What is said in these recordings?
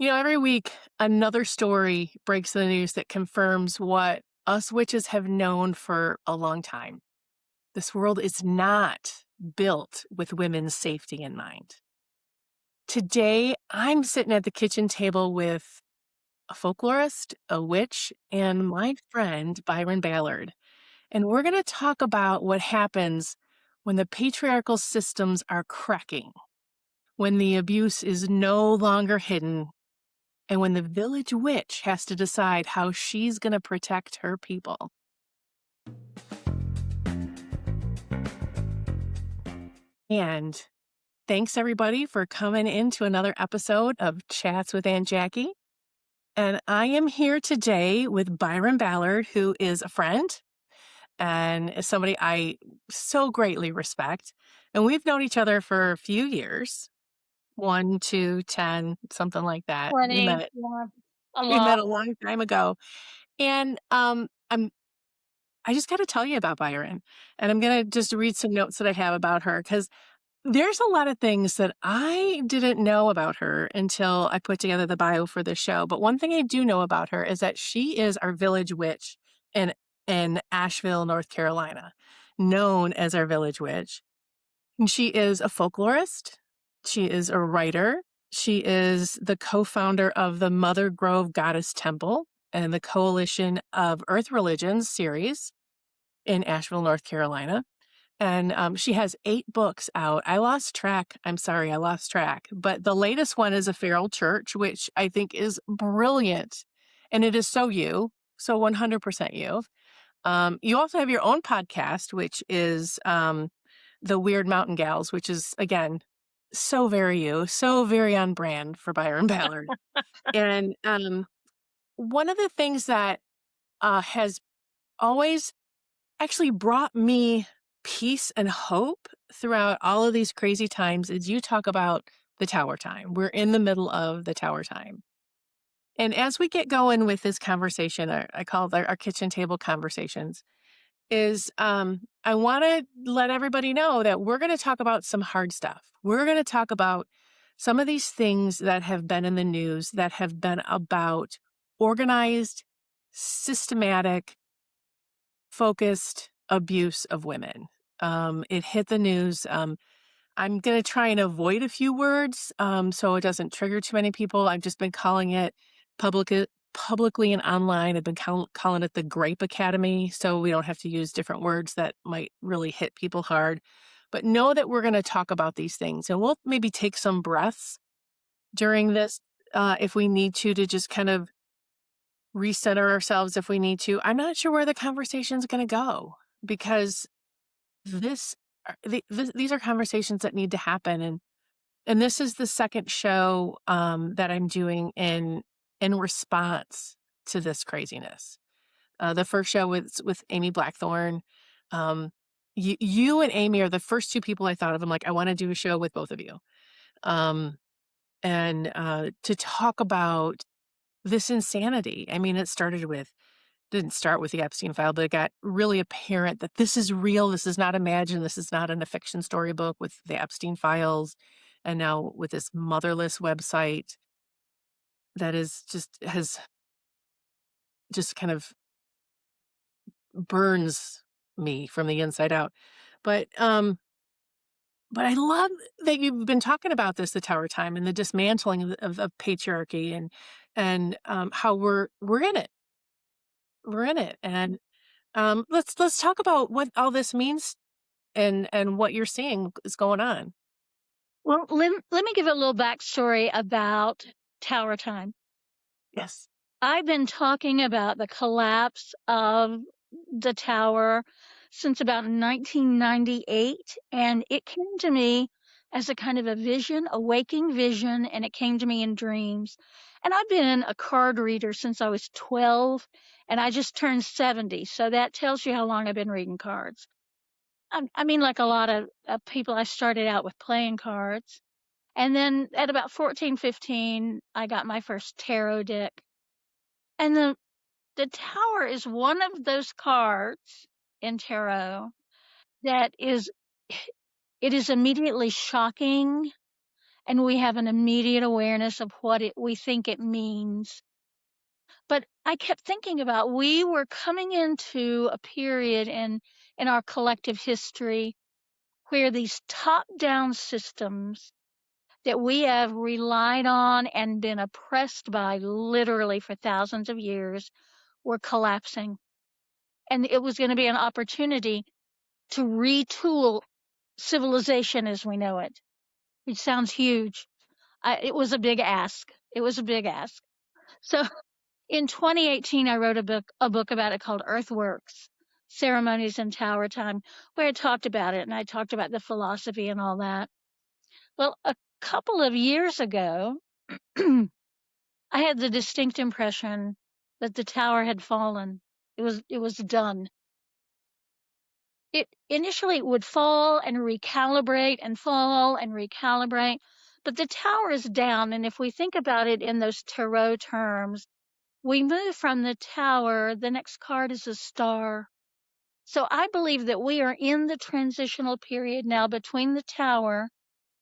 Every week another story breaks the news that confirms what us witches have known for a long time. This world is not built with women's safety in mind. Today, I'm sitting at the kitchen table with a folklorist, a witch, and my friend, Byron Ballard. And we're going to talk about what happens when the patriarchal systems are cracking, when the abuse is no longer hidden, and when the village witch has to decide how she's going to protect her people. And thanks everybody for coming into another episode of Chats with Aunt Jackie. And I am here today with Byron Ballard, who is a friend and is somebody I so greatly respect. And we've known each other for a few years, 1, 2, 10, something like that. 20, yeah, a We lot. met a long time ago. And I just got to tell you about Byron. And I'm going to just read some notes that I have about her because there's a lot of things that I didn't know about her until I put together the bio for this show. But one thing I do know about her is that she is our village witch in, in Asheville, North Carolina, known as our village witch. And she is a folklorist. She is a writer. She is the co-founder of the Mother Grove Goddess Temple and the Coalition of Earth Religions series in Asheville, North Carolina. And she has 8 books out. I lost track. I'm sorry, I lost track. But the latest one is A Feral Church, which I think is brilliant. And it is so you, so 100% you. You also have your own podcast, which is The Weird Mountain Gals, which is, again, so very you, so very on brand for Byron Ballard. And one of the things that has always actually brought me peace and hope throughout all of these crazy times is you talk about the tower time. We're in the middle of the tower time. And as we get going with this conversation, I call it our kitchen table conversations, is I want to let everybody know that we're going to talk about some hard stuff. We're going to talk about some of these things that have been in the news that have been about organized, systematic, focused abuse of women. It hit the news. I'm going to try and avoid a few words so it doesn't trigger too many people. I've just been calling it publicly and online. I've been calling it the Grape Academy so we don't have to use different words that might really hit people hard. But know that we're going to talk about these things and we'll maybe take some breaths during this if we need to just kind of recenter ourselves if we need to. I'm not sure where the conversation is going to go because this, these are conversations that need to happen. And this is the second show that I'm doing in response to this craziness. The first show was with Amy Blackthorne. You and Amy are the first 2 people I thought of. I'm like, I want to do a show with both of you. And to talk about this insanity. I mean, didn't start with the Epstein file, but it got really apparent that this is real. This is not imagined. This is not in a fiction storybook with the Epstein files. And now with this motherless website that has just kind of burns me from the inside out. But but I love that you've been talking about this, the tower time and the dismantling of patriarchy and how we're in it. We're in it. And let's talk about what all this means and what you're seeing is going on. Well, let me give a little backstory about Tower Time. Yes. I've been talking about the collapse of the tower since about 1998, and it came to me as a kind of a vision, a waking vision, and it came to me in dreams. And I've been a card reader since I was 12, and I just turned 70, so that tells you how long I've been reading cards. I mean, like a lot of people, I started out with playing cards. And then at about 14, 15, I got my first tarot deck. And the tower is one of those cards in tarot that is, it is immediately shocking and we have an immediate awareness of what we think it means. But I kept thinking about we were coming into a period in our collective history where these top-down systems that we have relied on and been oppressed by literally for thousands of years were collapsing. And it was going to be an opportunity to retool civilization as we know it. It sounds huge. It was a big ask. It was a big ask. So in 2018, I wrote a book about it called Earthworks, Ceremonies in Tower Time, where I talked about it and I talked about the philosophy and all that. Well, a couple of years ago, I had the distinct impression that the tower had fallen. It was done. It initially would fall and recalibrate and fall and recalibrate, but the tower is down. And if we think about it in those tarot terms, we move from the tower, the next card is a star. So I believe that we are in the transitional period now between the tower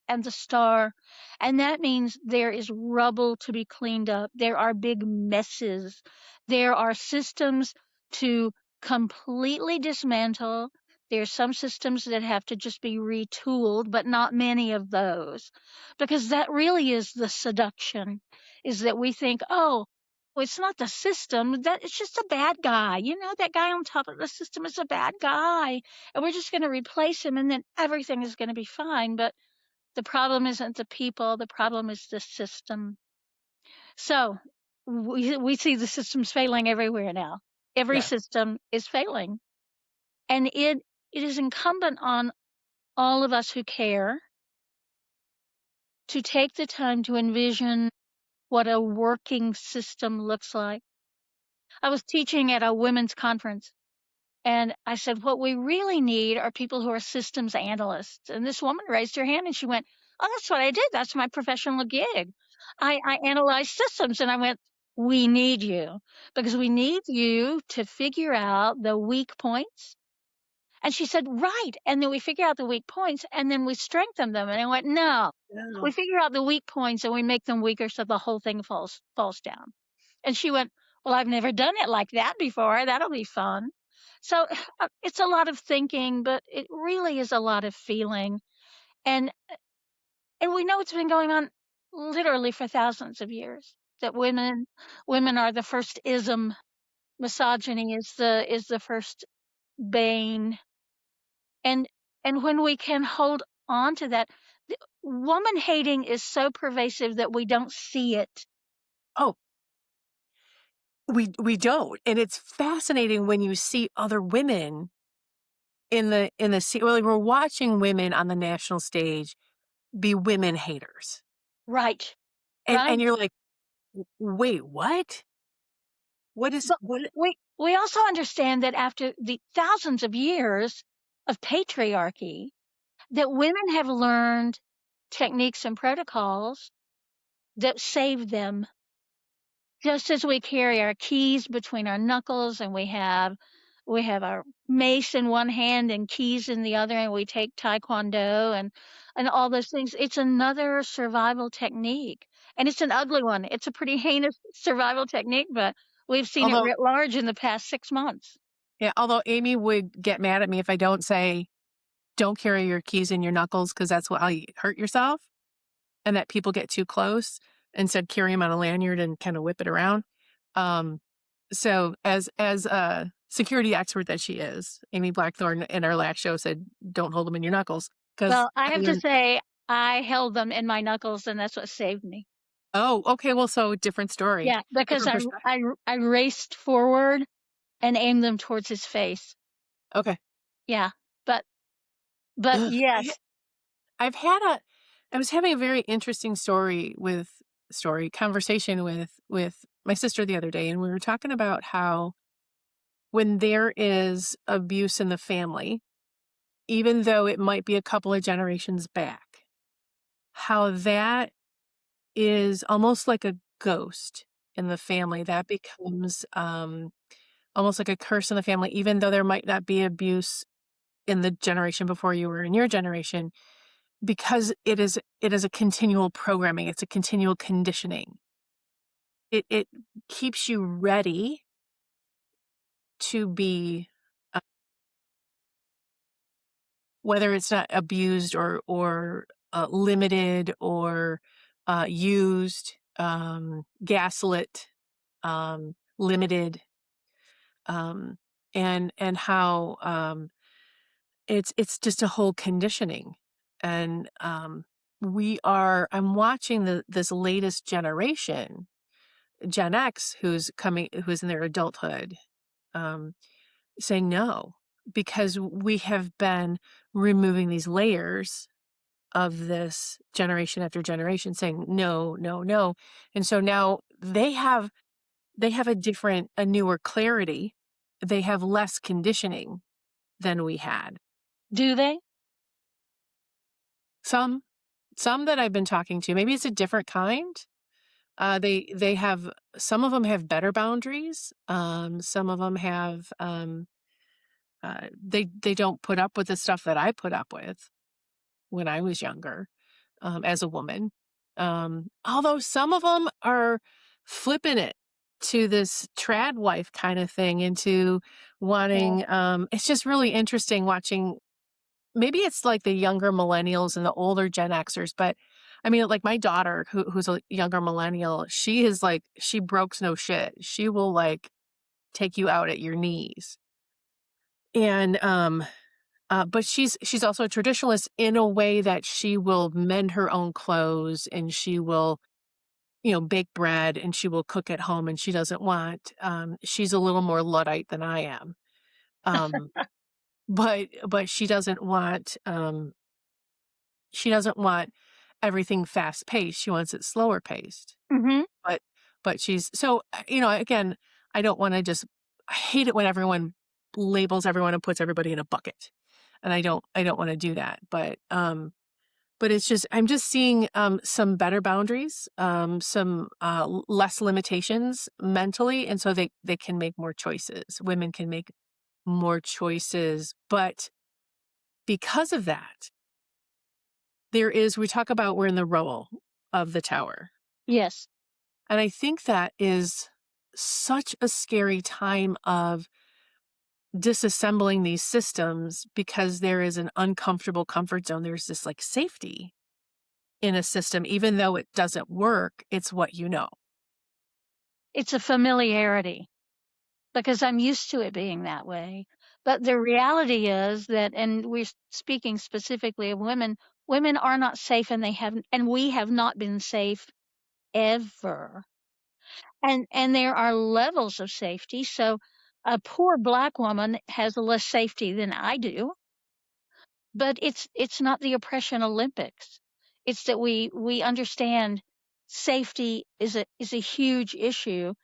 and the star. And that means there is rubble to be cleaned up. There are big messes. There are systems to completely dismantle. There's some systems that have to just be retooled, but not many of those. Because that really is the seduction, is that we think, oh, well, it's not the system, that it's just a bad guy. You know, that guy on top of the system is a bad guy. And we're just going to replace him and then everything is going to be fine. But the problem isn't the people, the problem is the system. So we see the systems failing everywhere now. Every Yeah. system is failing. And it is incumbent on all of us who care to take the time to envision what a working system looks like. I was teaching at a women's conference and I said, what we really need are people who are systems analysts. And this woman raised her hand and she went, oh, that's what I did. That's my professional gig. I analyze systems. And I went, we need you because we need you to figure out the weak points. And she said, right. And then we figure out the weak points and then we strengthen them. And I went, no, we Yeah. figure out the weak points and we make them weaker so the whole thing falls down. And she went, well, I've never done it like that before. That'll be fun. So it's a lot of thinking, but it really is a lot of feeling. And and we know it's been going on literally for thousands of years that women are the first ism, misogyny is the first bane. And and when we can hold on to that, woman hating is so pervasive that we don't see it. Oh, we don't. And it's fascinating when you see other women well, we're watching women on the national stage be women haters. Right. And Right. you're like, Wait, what? But What?" we also understand that after the thousands of years of patriarchy, that women have learned techniques and protocols that save them. Just as we carry our keys between our knuckles and we have our mace in one hand and keys in the other, and we take taekwondo and all those things. It's another survival technique, and it's an ugly one. It's a pretty heinous survival technique, but we've seen it Although writ large in the past 6 months. yeah, although Amy would get mad at me if I don't say, "Don't carry your keys in your knuckles because that's how you hurt yourself," and that people get too close. Instead, carry them on a lanyard and kinda whip it around. Um, so as a security expert that she is, Amy Blackthorne in our last show said, "Don't hold them in your knuckles," 'cause Well, I I have to learned. say, I held them in my knuckles, and that's what saved me. Oh, okay, well, so different story, Yeah, because different I perspective. I I raced forward and aimed them towards his face. Okay. Yeah, but but Ugh, yes. I've had a I was having a very interesting conversation with my sister the other day, and we were talking about how when there is abuse in the family, even though it might be a couple of generations back, how that is almost like a ghost in the family that becomes almost like a curse in the family, even though there might not be abuse in the generation before you or in your generation, because it is a continual programming, it's a continual conditioning. It keeps you ready to be, uh, whether it's not abused or limited or used, gaslit, limited, um, and how it's just a whole conditioning. And I'm watching this latest generation, Gen X, who's in their adulthood, um, saying no, because we have been removing these layers of this generation after generation saying no, no, no. And so now they have a newer clarity. They have less conditioning than we had. Do they? Some some that I've been talking to, maybe it's a different kind. They have some of them have better boundaries. Some of them have they don't put up with the stuff that I put up with when I was younger, as a woman. Although some of them are flipping it to this trad wife kind of thing, into Yeah. wanting. It's just really interesting watching. Maybe it's like the younger millennials and the older Gen Xers, but I mean, like my daughter, who's a younger millennial, she is like she brokes no shit. She will like take you out at your knees, and but she's also a traditionalist in a way that she will mend her own clothes, and she will, bake bread, and she will cook at home, and she doesn't want. She's a little more Luddite than I am, um, but she doesn't want everything fast paced. She wants it slower paced. Mhm. But she's so, again, I don't wanna just I hate it when everyone labels everyone and puts everybody in a bucket, and I don't wanna do that, but it's just I'm just seeing, some better boundaries, some, less limitations mentally, and so they can make more choices. Women can make more choices, but because of that, we talk about we're in the rubble of the tower. Yes. And I think that is such a scary time of disassembling these systems, because there is an uncomfortable comfort zone. There's this like safety in a system, even though it doesn't work, it's what you know. It's a familiarity because I'm used to it being that way. But the reality is that, and we're speaking specifically of women, women are not safe, and we have not been safe ever. And there are levels of safety. So a poor black woman has less safety than I do, but it's not the oppression Olympics. It's that we understand safety is a huge issue,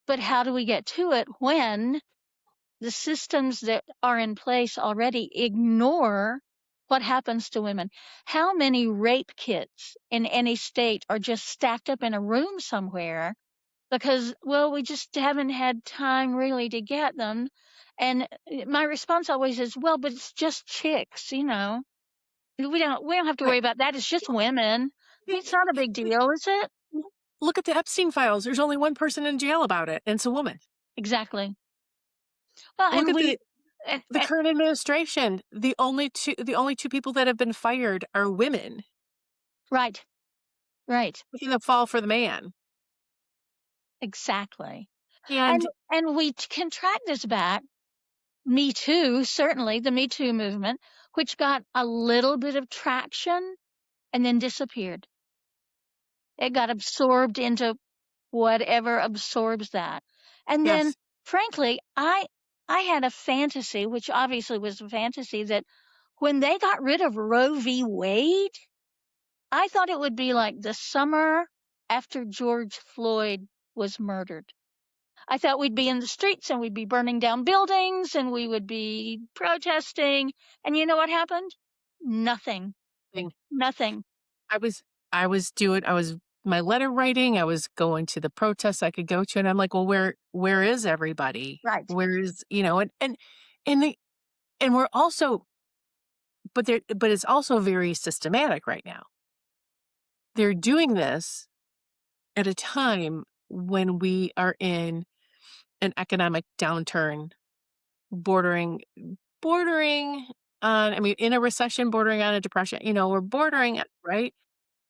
but how do we get to it when the systems that are in place already ignore what happens to women? How many rape kits in any state are just stacked up in a room somewhere because, well, we just haven't had time really to get them? And my response always is, well, but it's just chicks, you know. We don't have to Right. worry about that. It's just women. I mean, it's not a big deal, is it? Look at the Epstein files. There's only one person in jail about it, and it's a woman. Exactly. Well, Look and at we the current administration. The only two people that have been fired are women. right, right, Making the fall for the man. exactly. And And we can track this back. Me Too, certainly the Me Too movement, which got a little bit of traction and then disappeared. It got absorbed into whatever absorbs that. And then, yes, frankly, I had a fantasy, which obviously was a fantasy, that when they got rid of Roe v. Wade, I thought it would be like the summer after George Floyd was murdered. I thought we'd be in the streets and we'd be burning down buildings and we would be protesting. And you know what happened? Nothing. thing. Nothing. I was my letter writing. I was going to the protests I could go to, and I'm like, well, where is everybody? Right. Where is, and the and we're also but it's also very systematic right now. They're doing this at a time when we are in an economic downturn bordering bordering on, I mean, in a recession, bordering on a depression, we're bordering it, right?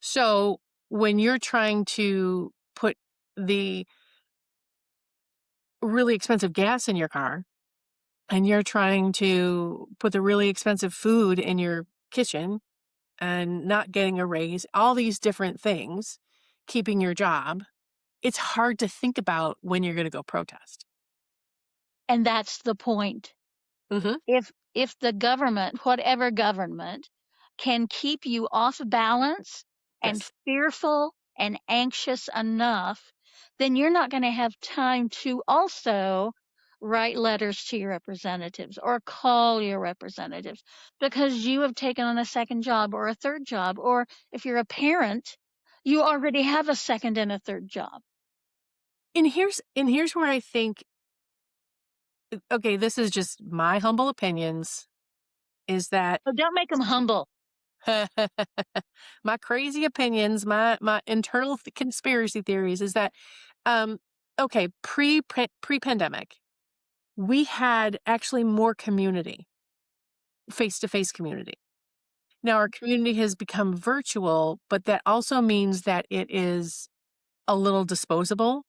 So when you're trying to put the really expensive gas in your car and you're trying to put the really expensive food in your kitchen and not getting a raise, all these different things, keeping your job, it's hard to think about when you're going to go protest. And that's the point. Hmm. If the government, whatever government, can keep you off balance and Yes. fearful and anxious enough, then you're not going to have time to also write letters to your representatives or call your representatives because you have taken on a second job or a third job. Or if you're a parent, you already have a second and a third job. And here's where I think, okay, this is just my humble opinions, is that So don't make them humble. my crazy opinions, my internal conspiracy theories is that, um okay, pre-pandemic, we had actually more community, face-to-face community. Now our community has become virtual, but that also means that it is a little disposable.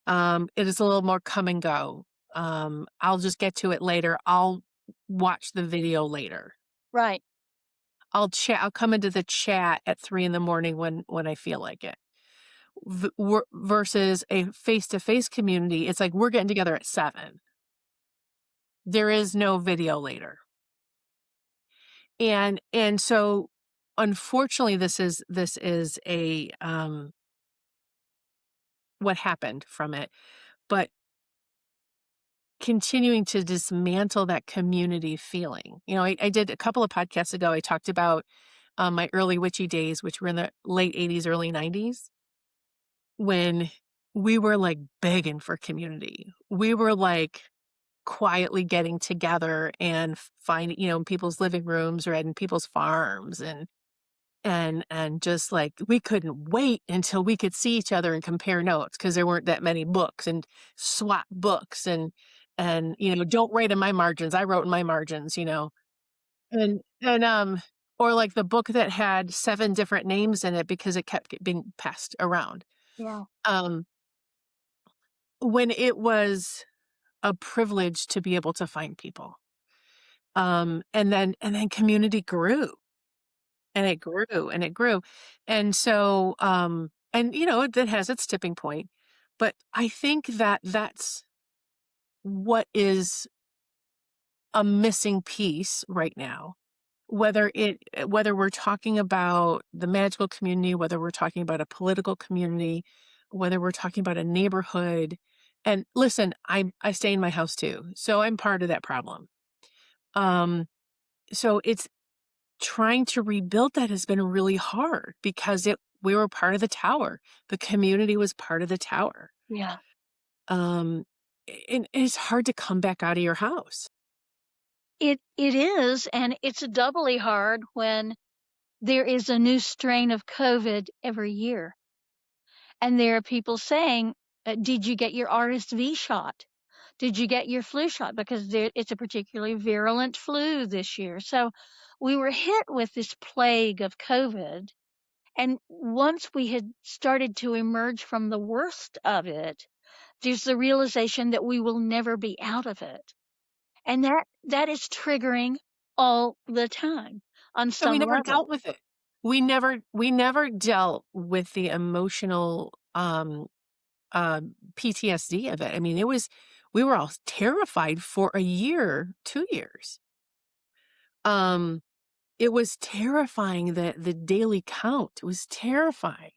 It is a little more come and go. I'll just get to it later. I'll watch the video later. Right. I'll come into the chat at 3 in the morning when I feel like it. Versus a face-to-face community, it's like we're getting together at 7. There is no video later. And so unfortunately this is a what happened from it. But continuing to dismantle that community feeling. I did a couple of podcasts ago, I talked about my early witchy days, which were in the late 80s, early 90s, when we were like begging for community. We were like quietly getting together and finding, in people's living rooms or in people's farms, and just like we couldn't wait until we could see each other and compare notes because there weren't that many books, and swap books, and don't write in my margins, I wrote in my margins, and or like the book that had 7 different names in it because it kept being passed around. Yeah. um when it was a privilege to be able to find people, and then community grew, and it grew, and it grew. And so, and it has its tipping point, but I think that that's what is a missing piece right now. Whether we're talking about the magical community, whether we're talking about a political community, whether we're talking about a neighborhood. And listen, I stay in my house too, so I'm part of that problem. Um, so it's trying to rebuild that has been really hard because we were part of the tower. The community was part of the tower. Yeah. Um, and it's hard to come back out of your house. It is, and it's doubly hard when there is a new strain of COVID every year. And there are people saying, did you get your RSV shot? Did you get your flu shot? Because it's a particularly virulent flu this year. So we were hit with this plague of COVID. And once we had started to emerge from the worst of it, there's the realization that we will never be out of it. And that is triggering all the time on And we some never level. dealt with it. We never dealt with the emotional PTSD of it. I mean, we were all terrified for a year, 2 years. Um, it was terrifying, the daily count. It was terrifying.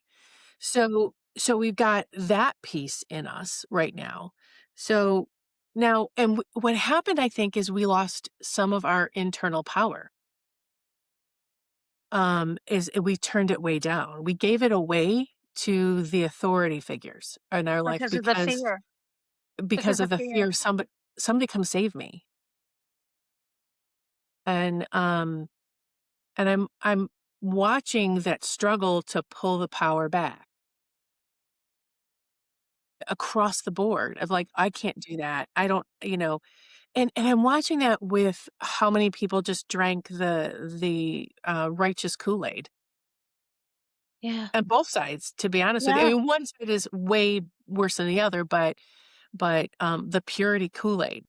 So we've got that piece in us right now. So now, and what happened, I think, is we lost some of our internal power. Is we turned it way down. We gave it away to the authority figures in our life Because of the because fear. because Because of of the fear. fear of somebody come save me. And And I'm watching that struggle to pull the power back across the board of like, I can't do that. I don't, and I'm watching that with how many people just drank the righteous Kool-Aid Yeah. on both sides, to be honest with you. I Yeah. mean, one side is way worse than the other, but the purity Kool-Aid.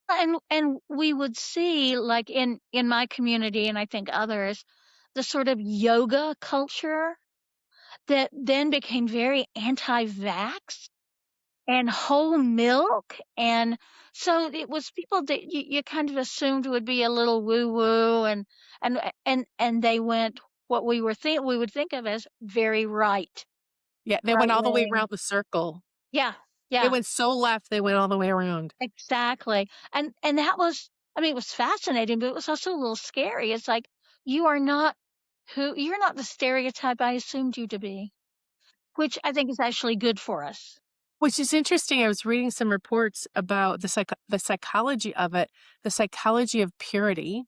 And we would see, like, in my community, and I think others, the sort of yoga culture that then became very anti-vax and whole milk, and so it was people that you kind of assumed would be a little woo-woo, and they went what we would think of as very Yeah, they right went all the way wing. around the circle. Yeah, They yeah. went so left, they went all the way around. Exactly, and that was, I mean, it was fascinating, but it was also a little scary. It's like, you are not you're not the stereotype I assumed you to be, which I think is actually good for us. Which is interesting. I was reading some reports about the psychology of it, the psychology of purity,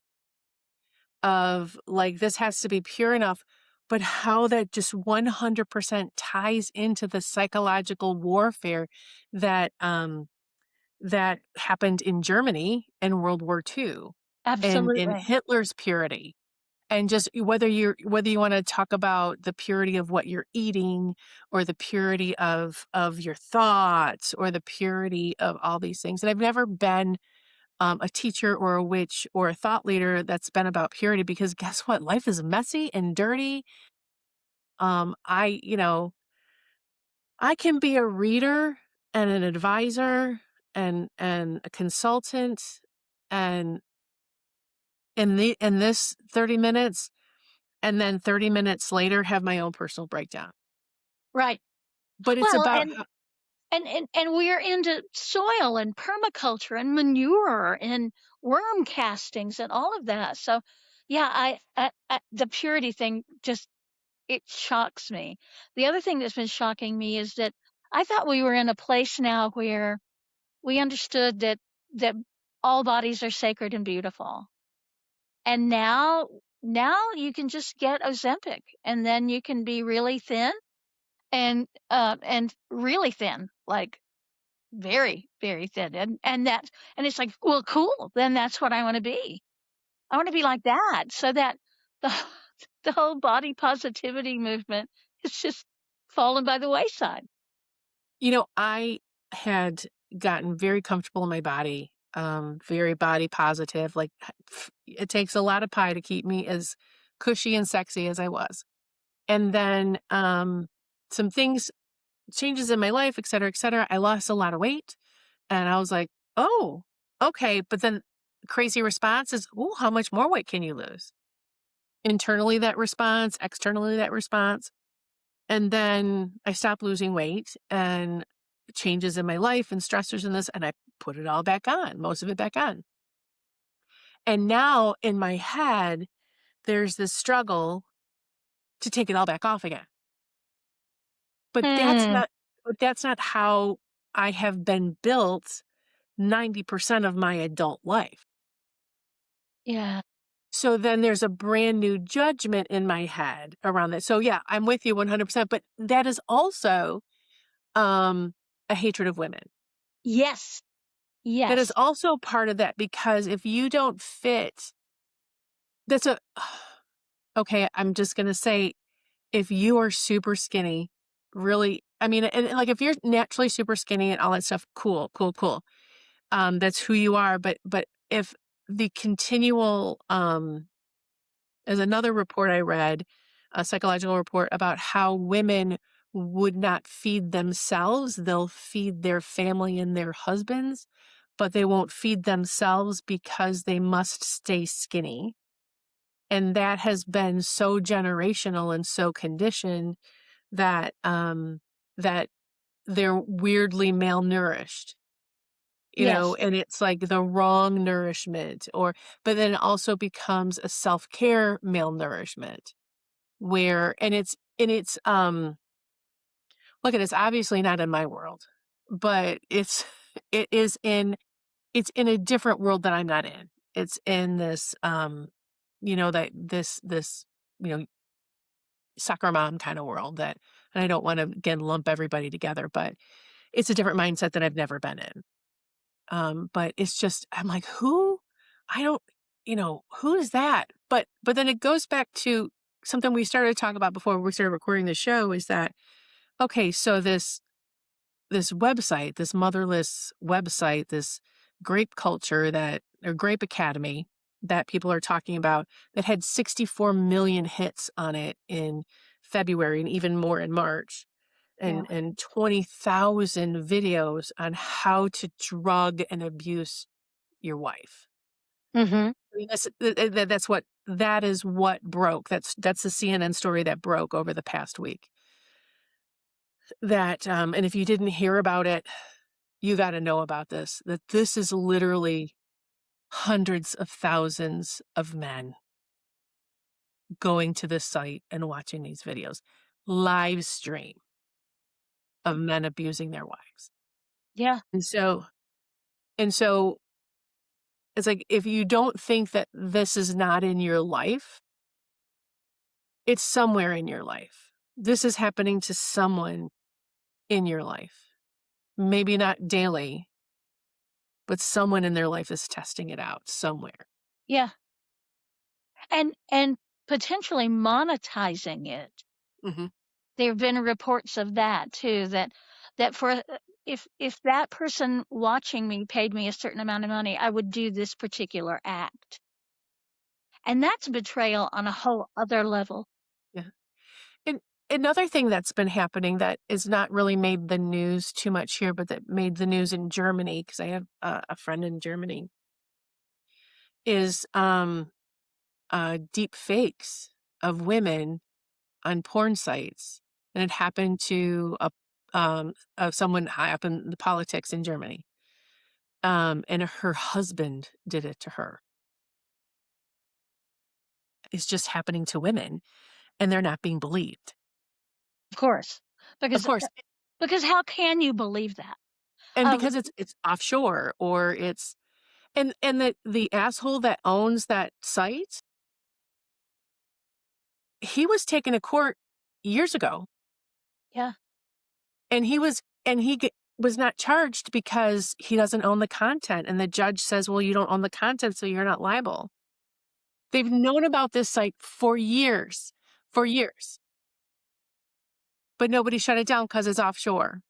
of like this has to be pure enough, but how that just 100% ties into the psychological warfare that that happened in Germany in World War II and in Absolutely. Hitler's purity. And just whether you wanna talk about the purity of what you're eating or the purity of your thoughts or the purity of all these things, and I've never been, a teacher or a witch or a thought leader that's been about purity because guess what? Life is messy and dirty. I can be a reader and an advisor and a consultant and in this 30 minutes, and then 30 minutes later have my own personal breakdown. Right. But it's Well, about and how we're into soil and permaculture and manure and worm castings and all of that. So, yeah, the purity thing just, it shocks me. The other thing that's been shocking me is that I thought we were in a place now where we understood that all bodies are sacred and beautiful. And now you can just get Ozempic, and then you can be really thin and really thin, like very, very thin. And it's like, well, cool. Then that's what I want to be. I want to be like that. So that the the whole body positivity movement is just fallen by the wayside. I had gotten very comfortable in my body, very body positive. Like it takes a lot of pie to keep me as cushy and sexy as I was. And then some things changes in my life, et cetera, et cetera. I lost a lot of weight and I was like, oh, okay. But then crazy response is, oh, how much more weight can you lose? Internally that response, externally that response. And then I stopped losing weight and changes in my life and stressors in this, and I put it all back on, most of it back on. And now in my head, there's this struggle to take it all back off again. But Hmm. that's not how I have been built 90% of my adult life. Yeah. So then there's a brand new judgment in my head around that. So yeah, I'm with you 100%, but that is also um a hatred of women. Yes. That is Yes. also part of that because if you don't fit, that's a okay, I'm just going to say if you are super skinny, really, I mean, and like if you're naturally super skinny and all that stuff, cool, cool, cool. That's who you are, but if the continual there's another report I read, a psychological report about how women would not feed themselves. They'll feed their family and their husbands, but they won't feed themselves because they must stay skinny. And that has been so generational and so conditioned that that they're weirdly malnourished, Yes. and it's like the wrong nourishment or but then it also becomes a self-care malnourishment where and it's look at it's obviously not in my world, but it is in it's in a different world that I'm not in. It's in this that this, you know, soccer mom kind of world that, and I don't want to again lump everybody together, but it's a different mindset that I've never been in. But it's just, I'm like, who? I don't, who is that? But then it goes back to something we started to talk about before we started recording the show is that, okay, so this website, this motherless website, this grape culture that, or grape academy that people are talking about that had 64 million hits on it in February and even more in March Yeah. and 20,000 videos on how to drug and abuse your wife. Mhm. I mean, that is what broke. That's the CNN story that broke over the past week. That and if you didn't hear about it, you got to know about this. That this is literally hundreds of thousands of men going to this site and watching these videos, live stream of men abusing their wives. Yeah. And so it's like, if you don't think that this is not in your life, it's somewhere in your life. This is happening to someone in your life. Maybe not daily, but someone in their life is testing it out somewhere. Yeah. And potentially monetizing it. Mhm. There have been reports of that too, that for if that person watching me paid me a certain amount of money, I would do this particular act. And that's betrayal on a whole other level. Yeah. And another thing that's been happening that is not really made the news too much here, but that made the news in Germany, because I have a friend in Germany, is deep fakes of women on porn sites, and it happened to someone high up in the politics in Germany. And her husband did it to her. It's just happening to women, and they're not being believed. Of course. Of Because course, because how can you believe that? and Um, because it's offshore, or it's and the asshole that owns that site, he was taken to court years ago, yeah, and he was not charged because he doesn't own the content, and the judge says, "Well, you don't own the content, so you're not liable." They've known about this site for years, but nobody shut it down because it's offshore.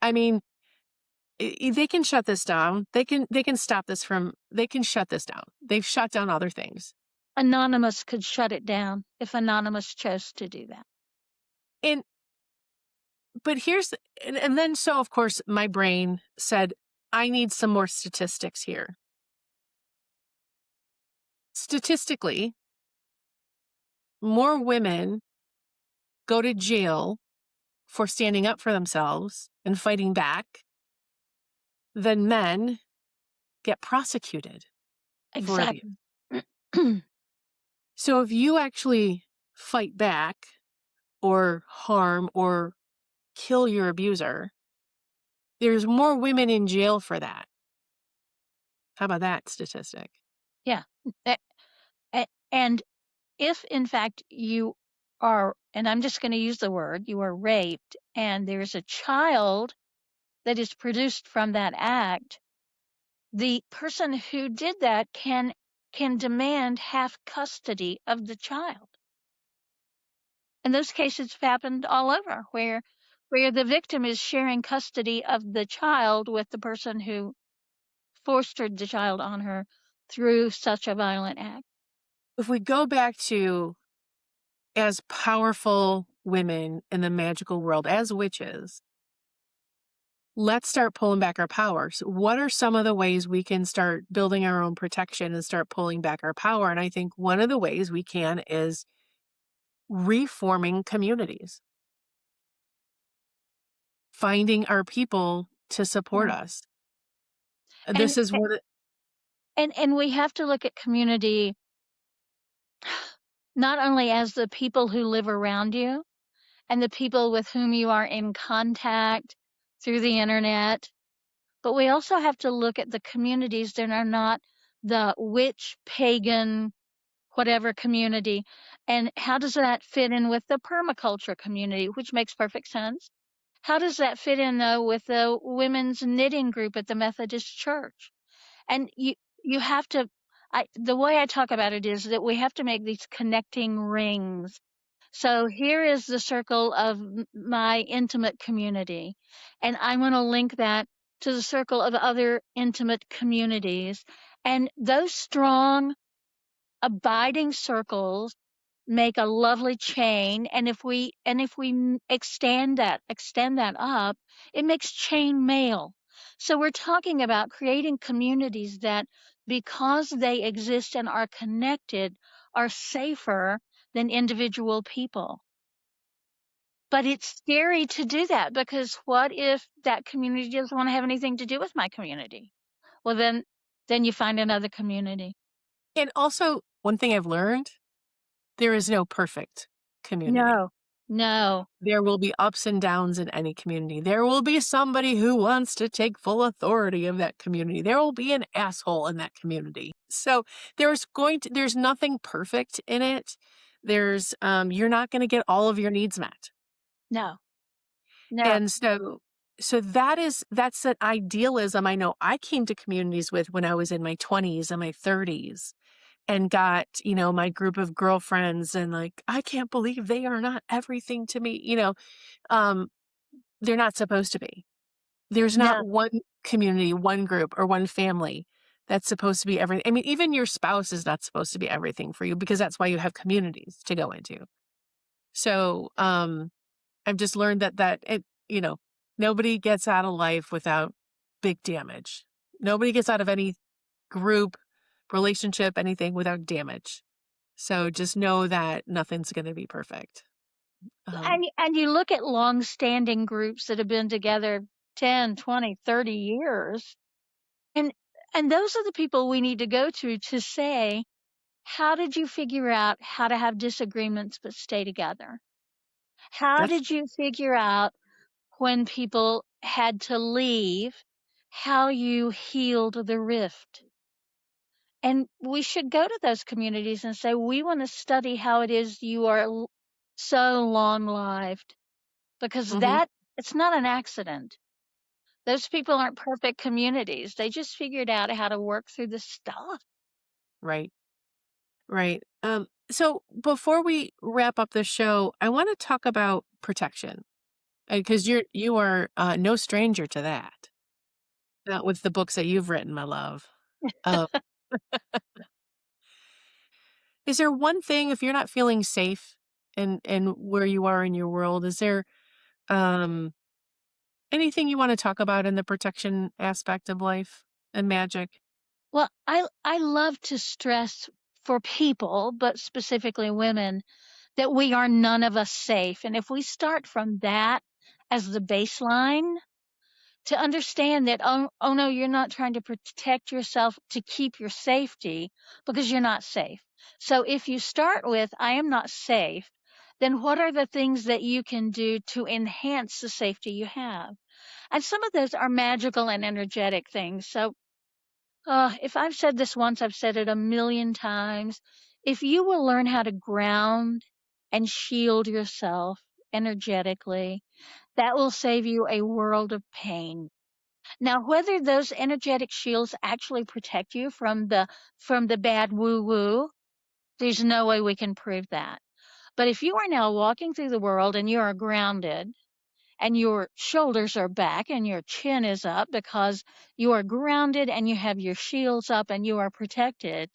I mean, they can shut this down. They can stop this from. They can shut this down. They've shut down other things, Anonymous could shut it down if Anonymous chose to do that. and but and then so of course my brain said, I need some more statistics here. Statistically, more women go to jail for standing up for themselves and fighting back than men get prosecuted for abuse. Exactly. So if you actually fight back or harm or kill your abuser, there's more women in jail for that. How about that statistic? Yeah. A- and if in fact you are, and I'm just going to use the word, you are raped and there's a child that is produced from that act, the person who did that can demand half custody of the child. And those cases have happened all over where the victim is sharing custody of the child with the person who fostered the child on her through such a violent act. If we go back to, as powerful women in the magical world, as witches, let's start pulling back our powers. What are some of the ways we can start building our own protection and start pulling back our power? And I think one of the ways we can is reforming communities, finding our people to support Yeah. us. And This is what it, and we have to look at community not only as the people who live around you and the people with whom you are in contact through the internet, but we also have to look at the communities that are not the witch, pagan, whatever community. And how does that fit in with the permaculture community, which makes perfect sense? How does that fit in though with the women's knitting group at the Methodist Church? And you have to the way I talk about it is that we have to make these connecting rings. So here is the circle of my intimate community, and I'm going to link that to the circle of other intimate communities. And those strong, abiding circles make a lovely chain. And if we extend that up, it makes chain mail. So we're talking about creating communities that, because they exist and are connected, are safer than individual people. But it's scary to do that, because what if that community doesn't want to have anything to do with my community? Well, then you find another community. And also, one thing I've learned, there is no perfect community. No, no, There will be ups and downs in any community. There will be somebody who wants to take full authority of that community. There will be an asshole in that community. So there's nothing perfect in it. You're not going to get all of your needs met. no, no, And so that's an idealism I know I came to communities with when I was in my 20s and my 30s, and got, my group of girlfriends, and like, I can't believe they are not everything to me, um, they're not supposed to be. There's not no, one community, one group, or one family that's supposed to be everything. I mean, even your spouse is not supposed to be everything for you, because that's why you have communities to go into. So, I've just learned nobody gets out of life without big damage. Nobody gets out of any group, relationship, anything without damage. So just know that nothing's going to be perfect. and you look at long-standing groups that have been together 10, 20, 30 years, and those are the people we need to go to say, how did you figure out how to have disagreements but stay together? How That's did you figure out when people had to leave, how you healed the rift? And we should go to those communities and say, we want to study how it is you are so long lived, because hmm that it's not an accident. Those people aren't perfect communities. They just figured out how to work through the stuff. right. Right. So before we wrap up the show, I want to talk about protection, because you are no stranger to that. Not with the books that you've written, my love. Uh, is there one thing, if you're not feeling safe and where you are in your world, is there um anything you want to talk about in the protection aspect of life and magic? Well, I love to stress for people, but specifically women, that we are none of us safe. And if we start from that as the baseline, to understand that, oh no, you're not trying to protect yourself to keep your safety, because you're not safe. So if you start with, I am not safe, then what are the things that you can do to enhance the safety you have? And some of those are magical and energetic things. So if I've said this once, I've said it a million times. If you will learn how to ground and shield yourself energetically, that will save you a world of pain. Now, whether those energetic shields actually protect you from the bad woo woo, there's no way we can prove that. But if you are now walking through the world and you are grounded, and your shoulders are back and your chin is up because you are grounded and you have your shields up and you are protected,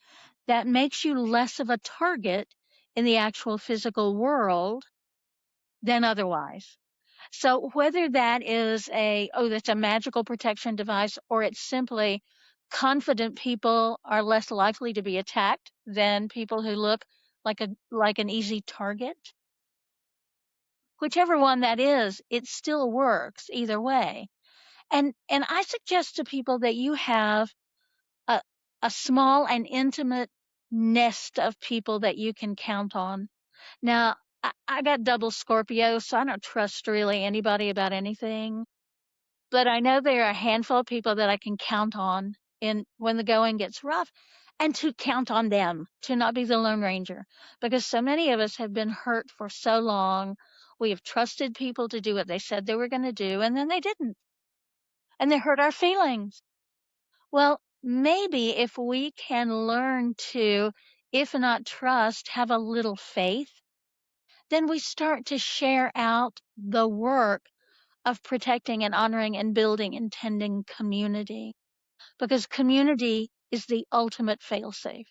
that makes you less of a target in the actual physical world than otherwise. So whether that is that's a magical protection device, or it's simply confident people are less likely to be attacked than people who look like an easy target, whichever one that is, it still works either way. And I suggest to people that you have a a small and intimate nest of people that you can count on. Now, I got double Scorpio, so I don't trust really anybody about anything. But I know there are a handful of people that I can count on in when the going gets rough. and to count on them, to not be the Lone Ranger. Because so many of us have been hurt for so long. We have trusted people to do what they said they were going to do, and then they didn't. And they hurt our feelings. Well, maybe if we can learn to, if not trust, have a little faith, then we start to share out the work of protecting and honoring and building and tending community. Because community is the ultimate failsafe.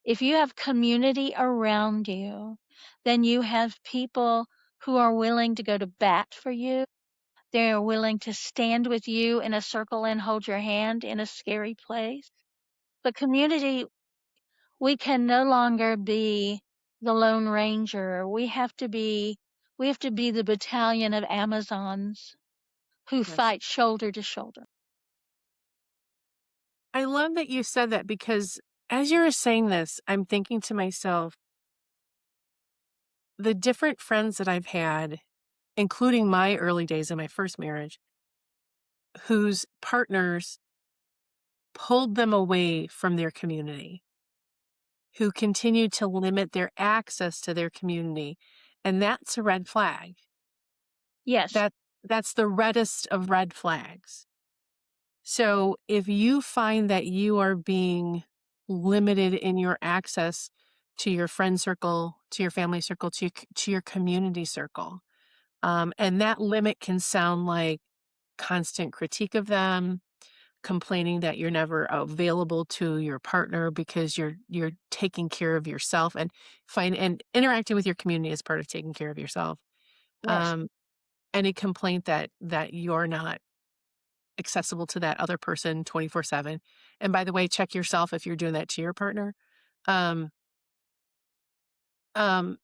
If you have community around you, then you have people who are willing to go to bat for you. They are willing to stand with you in a circle and hold your hand in a scary place. But community, we can no longer be the Lone Ranger. We have to be the battalion of Amazons who Yes. fight shoulder to shoulder. I love that you said that because as you were saying this, I'm thinking to myself, the different friends that I've had, including my early days in my first marriage, whose partners pulled them away from their community, who continued to limit their access to their community. And that's a red flag. Yes, That that's the reddest of red flags. So if you find that you are being limited in your access to your friend circle, to your family circle, to your community circle, and that limit can sound like constant critique of them, complaining that you're never available to your partner because you're taking care of yourself and interacting with your community as part of taking care of yourself. yes, Um, any complaint that you're not accessible to that other person 24/7. And by the way, check yourself if you're doing that to your partner. Um, um,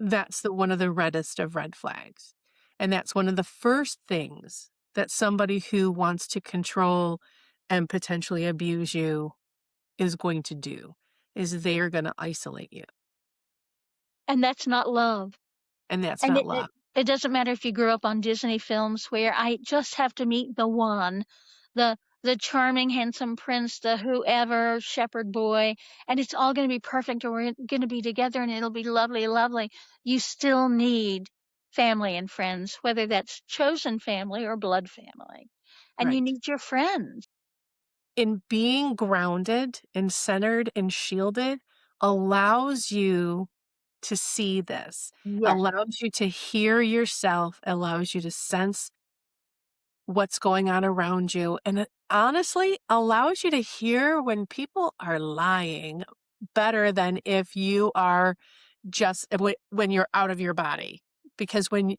that's one of the reddest of red flags. And that's one of the first things that somebody who wants to control and potentially abuse you is going to do, is they are going to isolate you. and that's not love. And that's And not it love. it doesn't matter if you grew up on Disney films where I just have to meet the one, the charming, handsome prince, the whoever shepherd boy, and it's all going to be perfect, or we're going to be together, and it'll be lovely, lovely. You still need family and friends, whether that's chosen family or blood family, and you Right. need your friends. In being grounded and centered and shielded allows you to see this, Yes, allows you to hear yourself, allows you to sense what's going on around you, and it honestly allows you to hear when people are lying better than if you are just when you're out of your body. Because when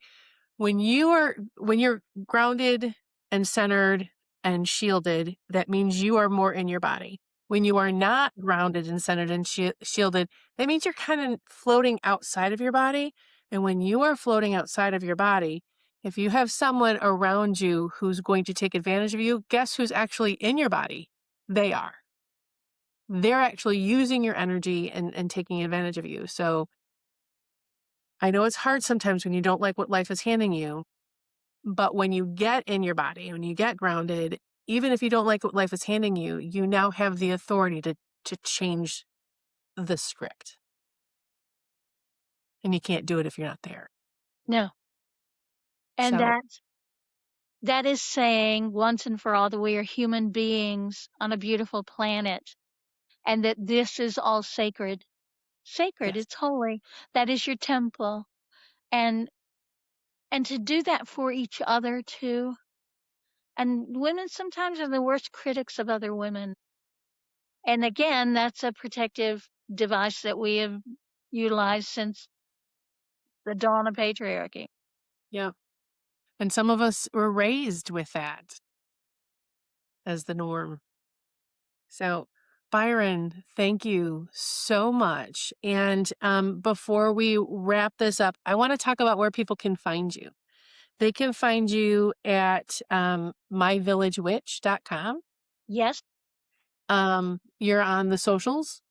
you're grounded and centered and shielded, that means you are more in your body. When you are not grounded and centered and shielded, that means you're kind of floating outside of your body. And when you are floating outside of your body, if you have someone around you who's going to take advantage of you, guess who's actually in your body? They are. They're actually using your energy and taking advantage of you. So I know it's hard sometimes when you don't like what life is handing you. But when you get in your body, when you get grounded, even if you don't like what life is handing you, you now have the authority to change the script. And you can't do it if you're not there. no, and So, that is saying once and for all that we are human beings on a beautiful planet, and that this is all sacred. Sacred, yes. it's holy. That is your temple. And to do that for each other too. And women sometimes are the worst critics of other women. And again, that's a protective device that we have utilized since the dawn of patriarchy. Yeah. And some of us were raised with that as the norm. So, Byron, thank you so much. And before we wrap this up, I want to talk about where people can find you. They can find you at myvillagewitch.com. Yes, You're on the socials.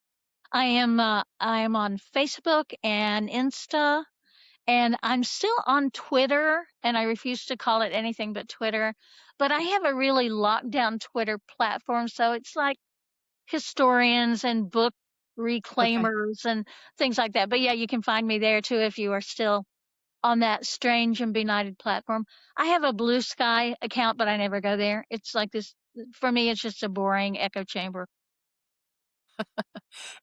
I am on Facebook and Insta, and I'm still on Twitter, and I refuse to call it anything but Twitter. But I have a really locked down Twitter platform, so it's like historians and book Okay. reclaimers and things like that. But yeah, you can find me there too if you are still on that strange and benighted platform. I have a Blue Sky account, but I never go there. It's like this for me, it's just a boring echo chamber.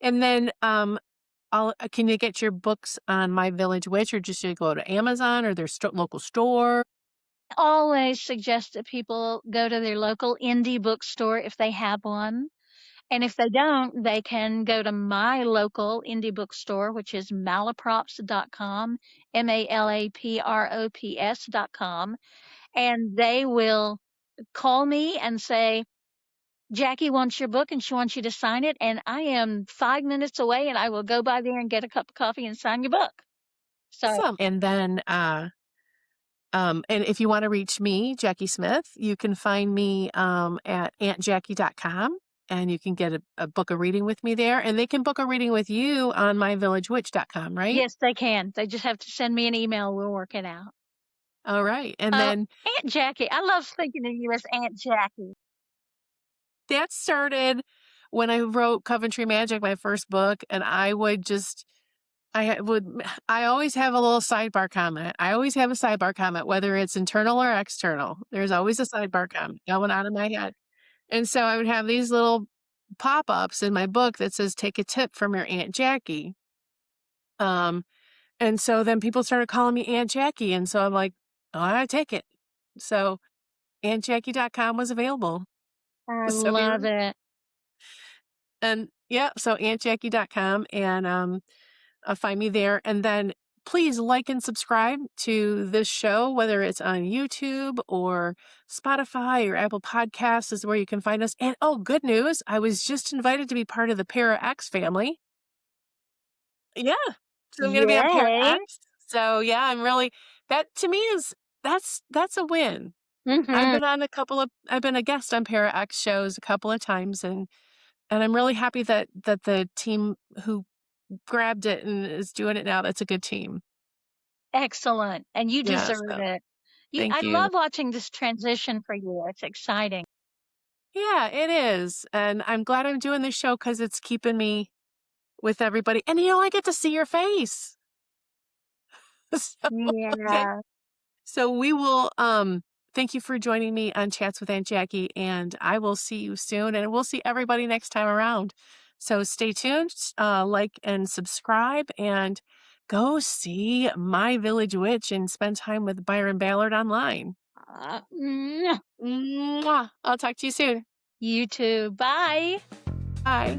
And then, can you get your books on My Village Witch, or just you go to Amazon or their local store? Always suggest that people go to their local indie bookstore if they have one. And if they don't, they can go to my local indie bookstore, which is malaprops.com, MALAPROPS.com. And they will call me and say, Jackie wants your book and she wants you to sign it. And I am 5 minutes away and I will go by there and get a cup of coffee and sign your book. So, Awesome. And then, and if you want to reach me, Jackie Smith, you can find me at auntjackie.com, and you can get a book a reading with me there. And they can book a reading with you on myvillagewitch.com, right? yes, they can. They just have to send me an email. We'll work it out. All right. And Oh, then Aunt Jackie. I love thinking of you as Aunt Jackie. that started when I wrote Coventry Magic, my first book, and I always have a little sidebar comment. I always have a sidebar comment, whether it's internal or external. There's always a sidebar comment going out of my head. And so I would have these little pop-ups in my book that says, "Take a tip from your Aunt Jackie." Um, and so then people started calling me Aunt Jackie, and so I'm like, "Oh, I take it." So auntjackie.com was available. I So here, love it. and yeah, so auntjackie.com, and find me there. And then please like and subscribe to this show, whether it's on YouTube or Spotify or Apple Podcasts is where you can find us. And oh, good news. I was just invited to be part of the Para X family. Yeah. So I'm going to be on Para Yay. X. So yeah, that to me that's a win. Hmm. I've been a guest on Para X shows a couple of times, and I'm really happy that the team who grabbed it and is doing it now, that's a good team. Excellent. And you Yeah, deserve so it. I thank you. love watching this transition for you. It's exciting. Yeah, it is, and I'm glad I'm doing this show because it's keeping me with everybody, and, I get to see your face. So, okay. Yeah. So we will, thank you for joining me on Chats with Aunt Jackie, and I will see you soon, and we'll see everybody next time around. So stay tuned, like and subscribe, and go see My Village Witch and spend time with Byron Ballard online. Mwah. Mwah. I'll talk to you soon. You too. Bye. Bye.